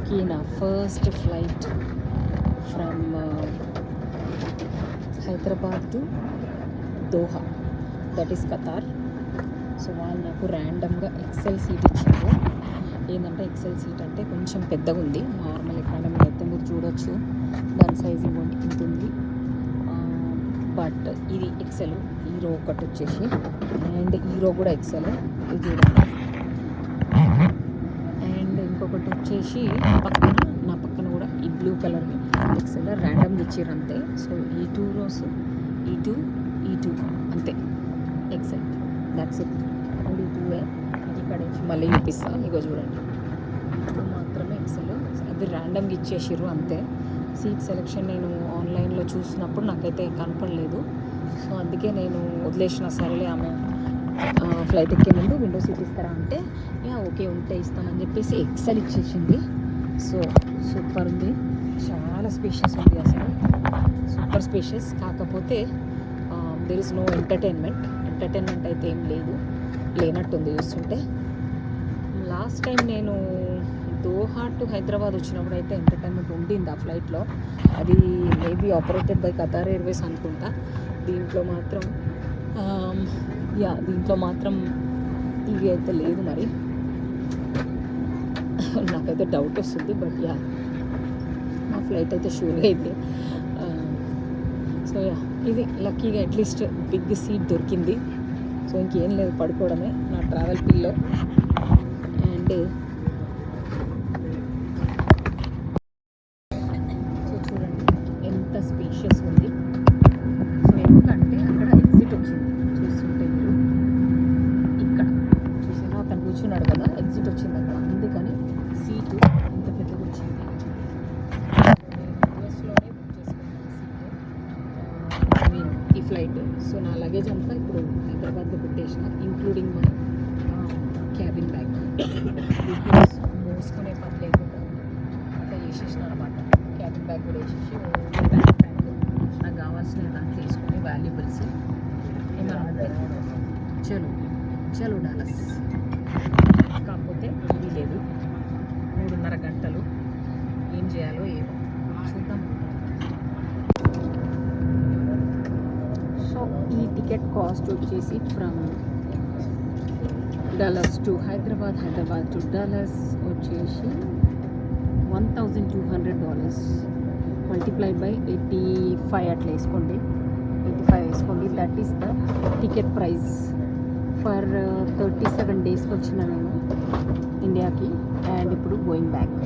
ఇండియాకి నా first flight from Hyderabad to Doha, that is Qatar. So వాళ్ళు నాకు ర్యాండమ్గా ఎక్సెల్ సీట్ ఇచ్చారు. ఏంటంటే ఎక్సెల్ సీట్ అంటే కొంచెం పెద్దగా ఉంది. నార్మల్ ఎకానమీ అయితే మీరు చూడొచ్చు దాని సైజు ఉంటుంది. బట్ ఇది ఎక్సెల్. ఈ రో ఒకటి వచ్చేసి అండ్ ఈ రో కూడా ఎక్సెల్ ఇది చూడండి. అండ్ ఇంకొకటి వచ్చేసి నా పక్కన కూడా ఈ బ్లూ కలర్ ఎక్సెల్ ర్యాండమ్గా ఇచ్చారు అంతే. సో ఈ 2 రోస్ ఈ టూ అంతే ఎక్సెల్, దాట్స్ ఇట్. అండ్ ఈ 2 ఇక్కడ మళ్ళీ చూపిస్తాను. ఇగో చూడండి, ఇది మాత్రమే ఎక్సెల్. అది ర్యాండమ్గా ఇచ్చేసారు అంతే. సీట్ సెలెక్షన్ నేను ఆన్లైన్లో చూసినప్పుడు నాకైతే కనపడలేదు. సో అందుకే నేను వదిలేసిన. సరేలే, ఆమె ఫ్లైట్ ఎక్కే ముందు విండో సీట్ ఇస్తారా అంటే ఓకే ఉంటే ఇస్తామని చెప్పేసి ఎక్సెల్ ఇచ్చేసింది. సో సూపర్ ఉంది, చాలా స్పేషియస్ ఉంది, అసలు సూపర్ స్పేషియస్. కాకపోతే దెర్ ఇస్ నో ఎంటర్టైన్మెంట్ అయితే ఏం లేనట్టుంది చూస్తుంటే. లాస్ట్ టైం నేను దోహా టు హైదరాబాద్ వచ్చినప్పుడు అయితే ఎంటర్టైన్మెంట్ ఉండింది ఆ ఫ్లైట్లో. అది maybe operated by Qatar Airways అనుకుంటా. దీంట్లో మాత్రం టీవీ అయితే లేదు. మరి నాకైతే డౌట్ వస్తుంది. బట్ మా ఫ్లైట్ అయితే షూర్గా అయితే. సో ఇది లక్కీగా అట్లీస్ట్ బిగ్ సీట్ దొరికింది. సో ఇంకేం లేదు, పడుకోవడమే నా ట్రావెల్ పిల్లో. అండ్ సో చూడండి ఎంత స్పేషియస్ ఉంది. సో ఎందుకంటే అక్కడ ఎగ్జిట్ వచ్చింది, చూస్తుంటే మీరు ఇక్కడ చూసినా అతను కూర్చున్నాడు కదా, ఎగ్జిట్ వచ్చింది అక్కడ. అందుకని సీటు ఇంత పెద్దగా వచ్చింది. యూఎస్లోనే బుక్ చేసుకున్నాను సీట్, ఈ ఫ్లైట్. సో నా లగేజ్ అంతా ఇప్పుడు హైదరాబాద్లో పెట్టేసిన, ఇంక్లూడింగ్ మై క్యాబిన్ బ్యాగ్. మోసుకునే పని లేకుండా అట్లా చేసేసిన అనమాట. క్యాబిన్ బ్యాగ్ కూడా వేసేసి నాకు కావాల్సిన దాంట్లో వేసుకుని వాల్యుబుల్స్ ఏమైనా ఉంటే చలో డాలస్. కాకపోతే ఇది లేదు, 3.5 గంటలు ఏం చేయాలో ఏమో చూద్దాం. సో ఈ టికెట్ కాస్ట్ వచ్చేసి from Dallas to Hyderabad to Dallas వచ్చేసి $1,200 మల్టిప్లైడ్ బై 85 అట్లా వేసుకోండి. 85 వేసుకోండి. That is the ticket price for 37 డేస్కి వచ్చిన నేను ఇండియాకి. అండ్ ఇప్పుడు గోయింగ్ బ్యాక్.